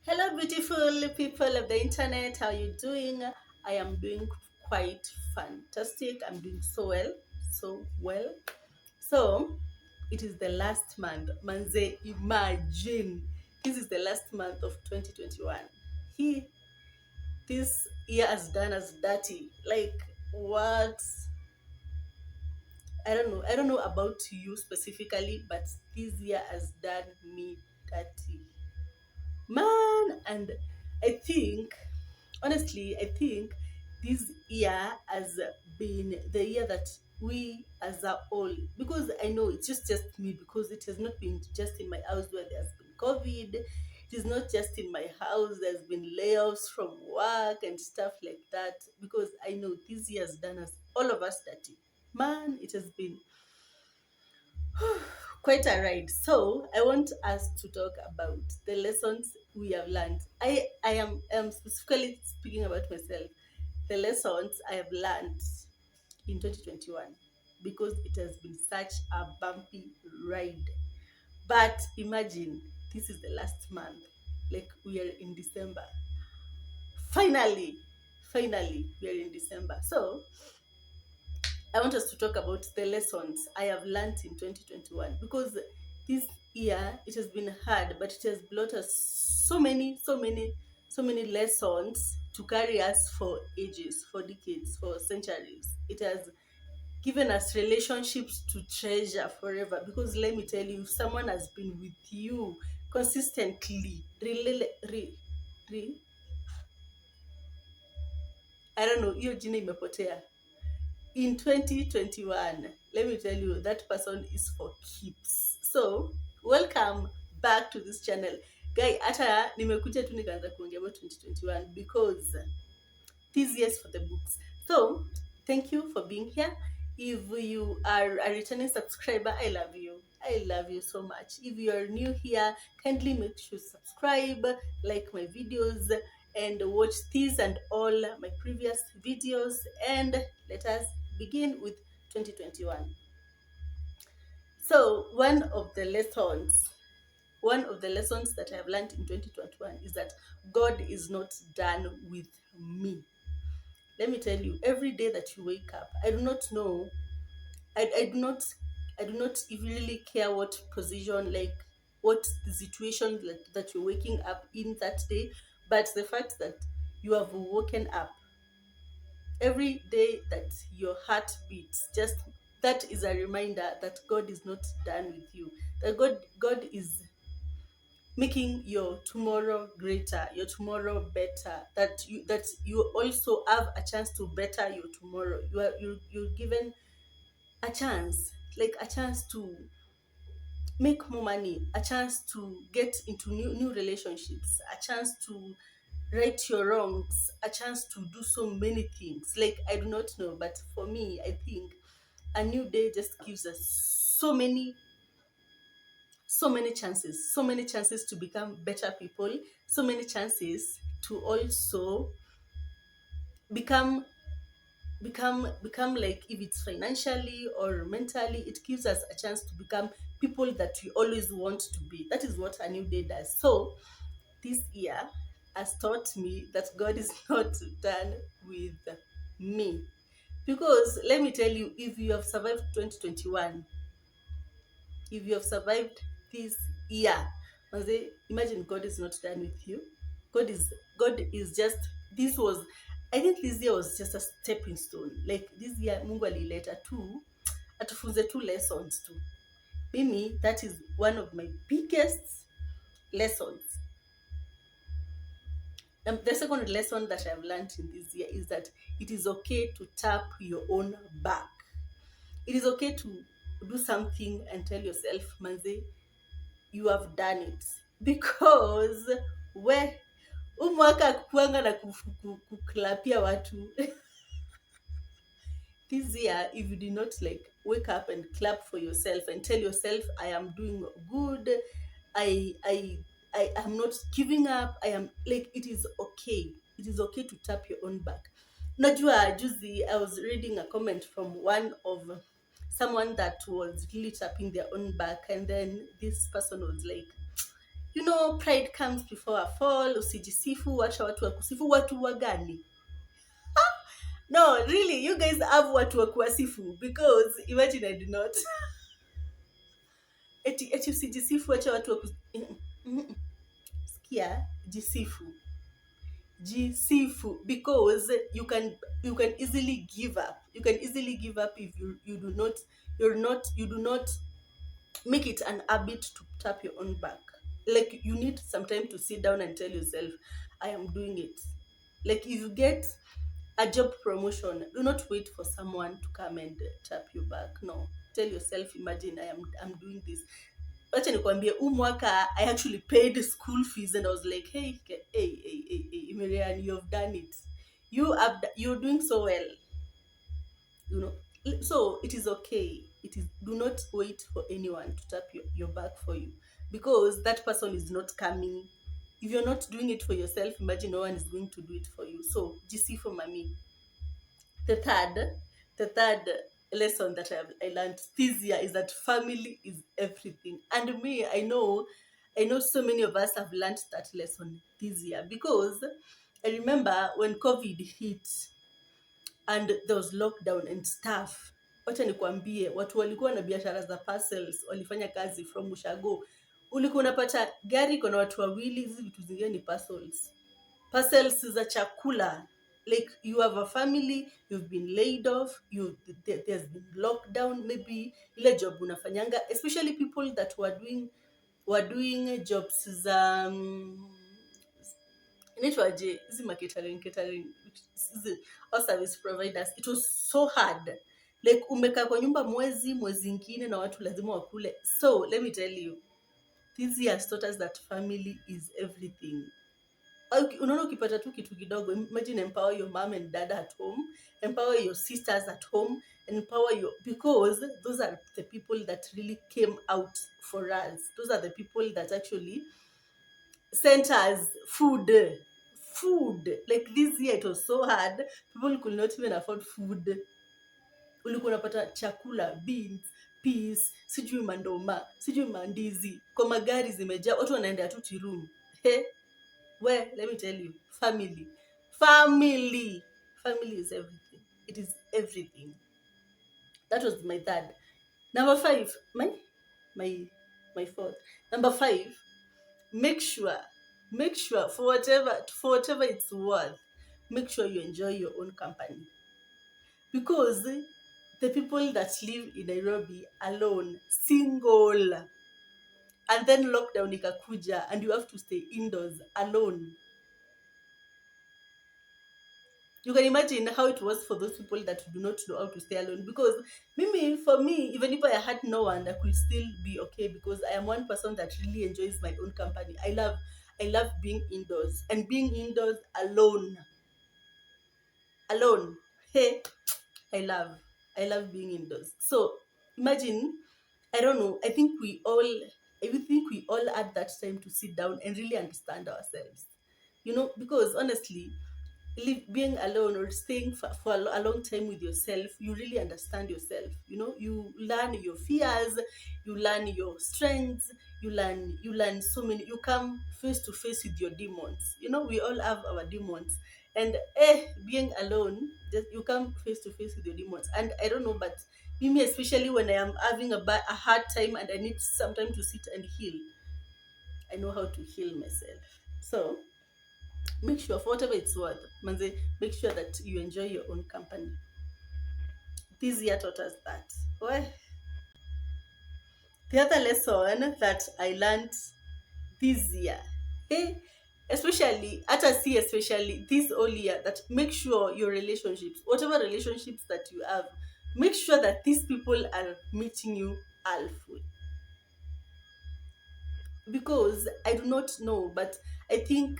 Hello, beautiful people of the internet. How you doing? I am doing quite fantastic. I'm doing so well. So, it is the last month. Manze, imagine this is the last month of 2021. He, this year has done us dirty. Like what? I don't know. I don't know about you specifically, but this year has done me dirty, man. And I think honestly, I think this year has been the year that we as a whole, because I know it's just me, because it has not been just in my house where there's been COVID. It is not just in my house, there's been layoffs from work and stuff like that, because I know this year has done us, all of us, dirty. Man, it has been quite a ride. So I want us to talk about the lessons we have learned. I am specifically speaking about myself. The lessons I have learned in 2021, because it has been such a bumpy ride. But imagine, this is the last month. Like, we are in December. Finally, finally, we are in December. So I want us to talk about the lessons I have learned in 2021, because this year it has been hard, but it has brought us so many lessons to carry us for ages, for decades, for centuries. It has given us relationships to treasure forever, because let me tell you, if someone has been with you consistently, re, I don't know, hiyo jina imepotea in 2021, let me tell you, that person is for keeps. So welcome back to this channel, guy. Hata nimekuja tu nikaanza kuongea about 2021 because these years for the books. So thank you for being here. If you are a returning subscriber, I love you so much. If you are new here, kindly make sure to subscribe, like my videos, and watch these and all my previous videos. And let us begin with 2021. So one of the lessons that I have learned in 2021 is that God is not done with me. Let me tell you, every day that you wake up, I do not know, I do not really care what position, like what the situation that you're waking up in that day, but the fact that you have woken up, every day that your heart beats, just that is a reminder that God is not done with you. That God is making your tomorrow greater, your tomorrow better. That you also have a chance to better your tomorrow. You're given a chance, like a chance to make more money, a chance to get into new relationships, a chance to right your wrongs, a chance to do so many things. Like, I do not know, but for me, I think a new day just gives us so many chances to become better people, so many chances to also become become like, if it's financially or mentally, it gives us a chance to become people that we always want to be. That is what a new day does. So this year has taught me that God is not done with me, because let me tell you, if you have survived 2021, if you have survived this year, imagine God is not done with you. God is just, this was, I think this year was just a stepping stone. Like, this year Mungu alileta tu atufunze two lessons too. Mimi, that is one of my biggest lessons. The second lesson that I've learned in this year is that it is okay to tap your own back. It is okay to do something and tell yourself, manze, you have done it. Because we umwaka kuanga na kuklapia watu. This year, if you did not like wake up and clap for yourself and tell yourself, I am doing good, I I I am not giving up, I am, like, it is okay. It is okay to tap your own back. Najua juzi I was reading a comment from one of someone that was really tapping their own back, and then this person was like, You know, pride comes before a fall. Usijisifu, wacha watu wakusifu. Watu wagani? No, really, you guys have watu wakuwasifu, because imagine I do not. Eti usijisifu, wacha watu wakusifu. Sikia, jisifu. Jisifu, because you can easily give up. You can easily give up if you do not, you do not make it an habit to tap your own back. Like, you need some time to sit down and tell yourself, I am doing it. Like, if you get a job promotion, do not wait for someone to come and tap your back. No, tell yourself, imagine I'm doing this. Wacha nikwambie, mwaka I actually paid school fees, and I was like, hey, Miriam, you have done it. You're doing so well, you know. So it is okay. It is, do not wait for anyone to tap your back for you, because that person is not coming. If you're not doing it for yourself, imagine no one is going to do it for you. So GC for mommy. The third lesson that I learned this year is that family is everything. And me, I know so many of us have learned that lesson this year, because I remember when COVID hit and there was lockdown and stuff. Wacha nikwambie, watu walikuwa na biashara za parcels, walifanya kazi from ushago. Ulikuwa unapata gari iko na watu wawili, hizi vitu zingine ni parcels za chakula. Like, you have a family, you've been laid off, there's been lockdown, maybe ile job unafanyanga, especially people that were doing jobs za inaitwaje, hizi catering, or service providers. It was so hard. Like, umekaa kwa nyumba mwezi ingine na watu lazima wakule. So let me tell you, this year has taught us that family is everything. Unaona, ukipata tu kitu kidogo, imagine, empower your mom and dad at home, empower your sisters at home, because those are the people that really came out for us. Those are the people that actually sent us food. Like, this year it was so hard, people could not even afford food. Ulikuwa unapata chakula, beans, peas, sijui mandoma, sijui mandizi, kwa magari zimejaa, watu wanaenda tu Tirum. Well, let me tell you, family is everything. It is everything. That was my third. Number 5, my fourth. Number 5, make sure, for whatever it's worth, make sure you enjoy your own company. Because the people that live in Nairobi alone, single, and then lockdown ikakuja and you have to stay indoors alone. You can imagine how it was for those people that do not know how to stay alone. Because for me, even if I had no one, I could still be okay, because I am one person that really enjoys my own company. I love being indoors, and being indoors alone. Hey, I love being indoors. So imagine, I don't know, I think we all had that time to sit down and really understand ourselves. Because honestly, being alone or staying for a long time with yourself, you really understand yourself. You learn your fears, you learn your strengths, you learn so many. You come face to face with your demons. We all have our demons, and being alone, you come face to face with your demons. And I don't know, but me especially when I am having a hard time and I need some time to sit and heal, I know how to heal myself. So make sure, for whatever it's worth, manze, make sure that you enjoy your own company. This year taught us that. Well, the other lesson that I learned this year, especially this whole year, that make sure your relationships, whatever relationships that you have, make sure that these people are meeting you halfway. Because I do not know, but I think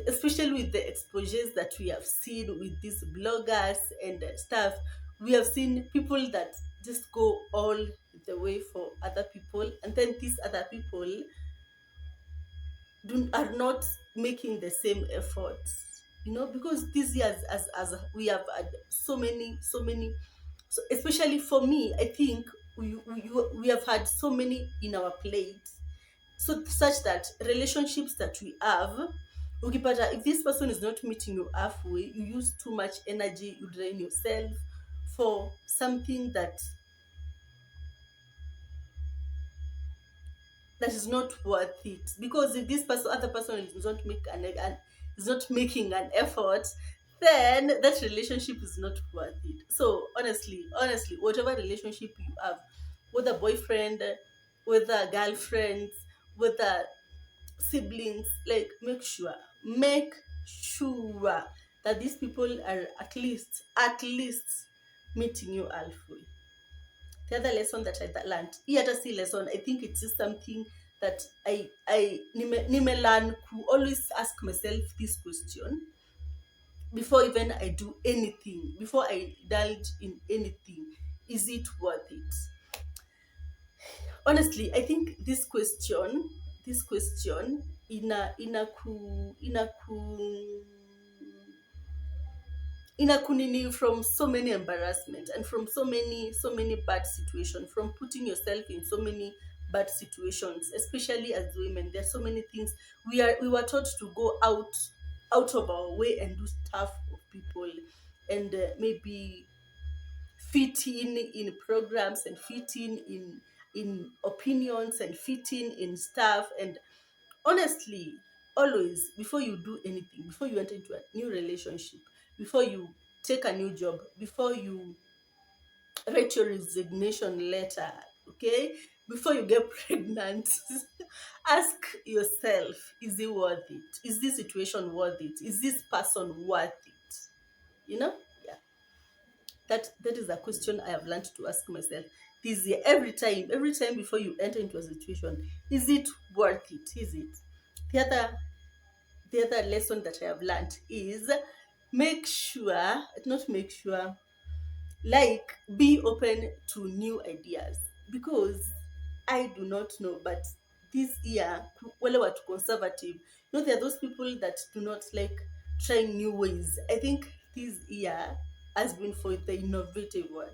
especially with the exposures that we have seen with these bloggers and stuff, we have seen people that just go all the way for other people, and then these other people are not making the same efforts. Because this year, as we have had so many, so especially for me, I think we have had so many in our plate so such that relationships that we have, ukipata, if this person is not meeting you halfway, you use too much energy, you drain yourself for something that is not worth it. Because if this person, other person is not is not making an effort, then that relationship is not worth it. So honestly, whatever relationship you have, whether boyfriend, whether girlfriend, whether siblings, like make sure that these people are at least meeting you halfway. The other lesson that I learned, hii hata si lesson, I think it's just something that nime learn to always ask myself this question before even I do anything, before I indulge in anything: is it worth it? Honestly, I think this question ina kunini from so many embarrassment, and from so many bad situations, from putting yourself in so many bad situations, especially as women. There are so many things we were taught to go out of our way and do stuff of people, and maybe fit in programs, and fit in opinions, and fit in stuff. And honestly, always, before you do anything, before you enter into a new relationship, before you take a new job, before you write your resignation letter, okay, before you get pregnant, ask yourself, is it worth it? Is this situation worth it? Is this person worth it? You know? Yeah. That is a question I have learned to ask myself this year. Every time before you enter into a situation, is it worth it? Is it? The other the other lesson that I have learned is, make sure, not make sure, like, be open to new ideas. Because I do not know, but this year, wale watu conservative, there are those people that do not like trying new ways. I think this year has been for the innovative ones.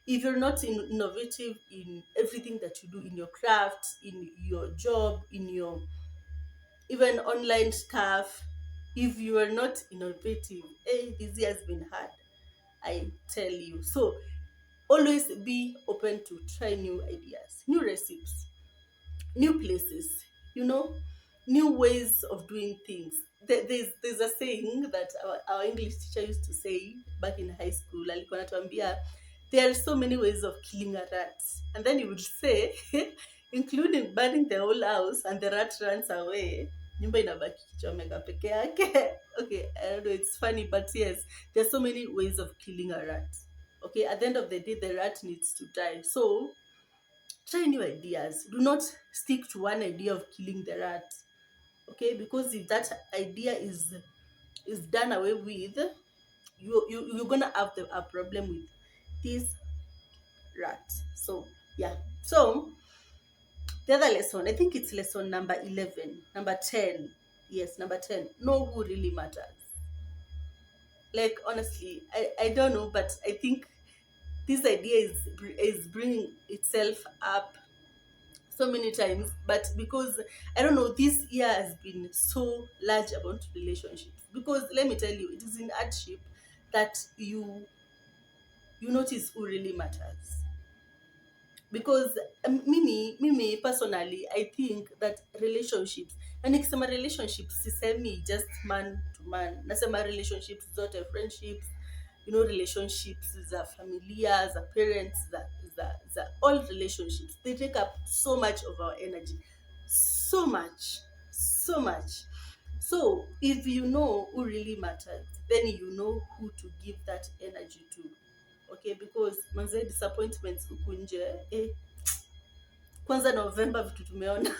If you're not innovative in everything that you do, in your craft, in your job, in your even online stuff, if you are not innovative, this year has been hard, I tell you. So always be open to try new ideas, new recipes, new places, you know, new ways of doing things. There's a saying that our English teacher used to say back in high school. Alikuwa anatuambia, there are so many ways of killing a rat. And then he would say, including burning the whole house, and the rat runs away, nyumba inabaki kichomeka peke yake. Okay, I don't know, it's funny, but yes, there's so many ways of killing a rat. Okay, at the end of the day, the rat needs to die. So try new ideas. Do not stick to one idea of killing the rat. Okay, because if that idea is done away with, you're gonna have a problem with this rat. So yeah. So the other lesson, I think it's lesson number 11, number 10. Yes, number 10. Know who really matters. Like, honestly, I don't know, but I think this idea is bringing itself up so many times. But because I don't know, this year has been so large about relationships. Because let me tell you, it is in hardship that you notice who really matters. Because mimi personally, I think that relationships, na nikisema relationships sisemi just man to man, nasema relationships zote, friendships, relationships za familia, za parents, za all relationships, they take up so much of our energy, so much. So if you know who really matters, then you know who to give that energy to. Okay, because manze, disappointments huku nje, kwanza November vitu tumeona.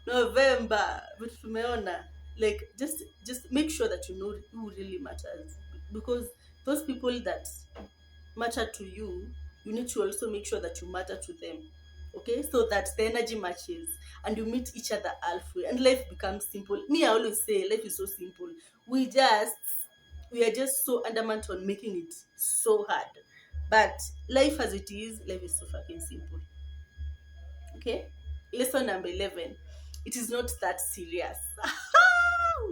November vitu tumeona, like, just make sure that you know who really matters. Because those people that matter to you, you need to also make sure that you matter to them. Okay, so that the energy matches and you meet each other halfway, and life becomes simple. Me, I always say life is so simple. We are just so adamant on making it so hard. But life as it is, life is so fucking simple. Okay, lesson number 11. It is not that serious.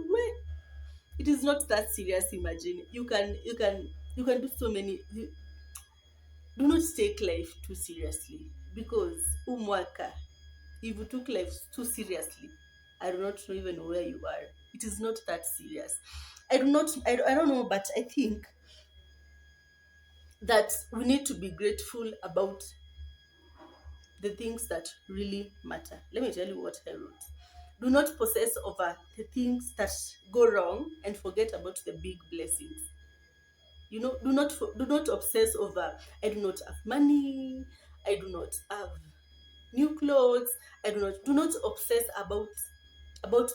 Wait, it is not that serious. Imagine you can do so many. Do not take life too seriously, because umwaka, if you took life too seriously, I do not know even where you are. It is not that serious. I don't know, but I think that we need to be grateful about the things that really matter. Let me tell you what I wrote. Do not possess over the things that go wrong and forget about the big blessings. Do not obsess over, I do not have money, I do not have new clothes, do not obsess about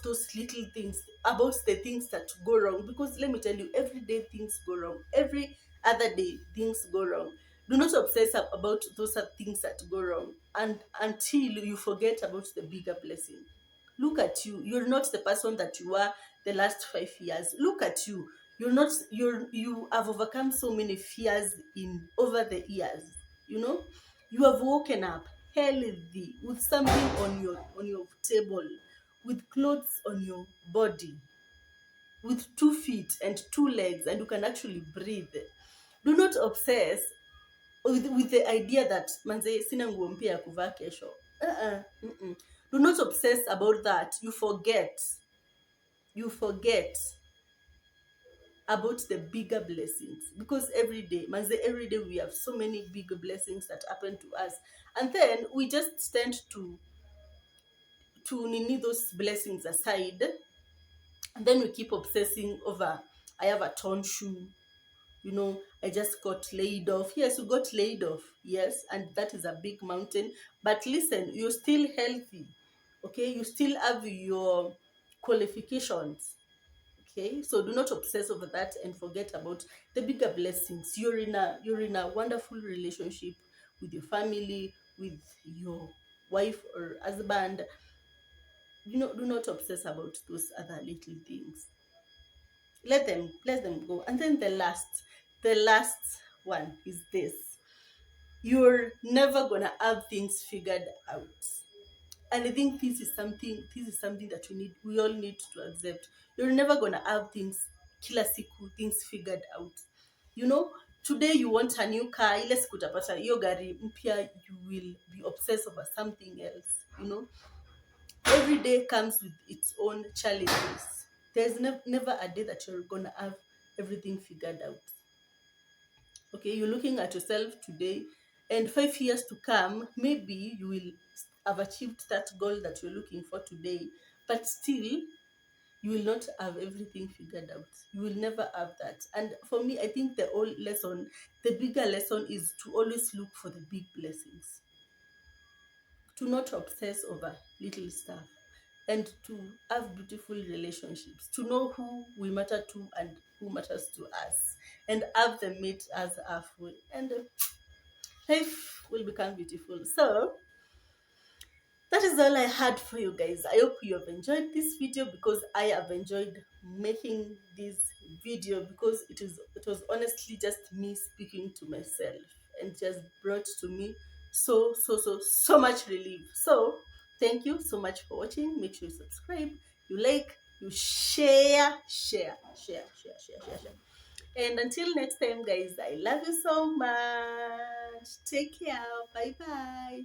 those little things, about the things that go wrong, because let me tell you, every day things go wrong, every other day things go wrong. Do not obsess about those things that go wrong, and until you forget about the bigger blessing. Look at you, you're not the person that you were the last 5 years. Look at you, you have overcome so many fears in over the years. you know you have woken up healthy, with something on your table, with clothes on your body, with 2 feet and 2 legs, and you can actually breathe. Do not obsess with the idea that manze sina nguo mpya ya kuvaa kesho. Mm-mm. Do not obsess about that. You forget about the bigger blessings, because every day we have so many big blessings that happen to us, and then we just tend to nini those blessings aside, and then we keep obsessing over, I have a torn shoe, I just got laid off. Yes, you got laid off, yes, and that is a big mountain, but listen, you're still healthy. Okay, you still have your qualifications. Okay, so do not obsess over that and forget about the bigger blessings. You're in a wonderful relationship with your family, with your wife or husband. Do not obsess about those other little things. Let them go. And then the last one is this: you're never gonna have things figured out. And I think this is something that we all need to accept. You're never gonna have things kila siku, things figured out. You know, today you want a new car, ile siku utapata hiyo gari mpya, you will be obsessed over something else. Every day comes with its own challenges. There's never a day that you're gonna have everything figured out. Okay, you're looking at yourself today, and 5 years to come, maybe you will have achieved that goal that you're looking for today, but still you will not have everything figured out. You will never have that. And for me, I think the bigger lesson is to always look for the big blessings, to not obsess over little stuff, and to have beautiful relationships, to know who we matter to and who matters to us, and have them meet us halfway, and life will become beautiful. So that is all I had for you guys. I hope you have enjoyed this video, because I have enjoyed making this video, because it was honestly just me speaking to myself, and just brought to me so much relief. So thank you so much for watching. Make sure you subscribe, you like, you share. And until next time, guys, I love you so much. Take care. Bye bye.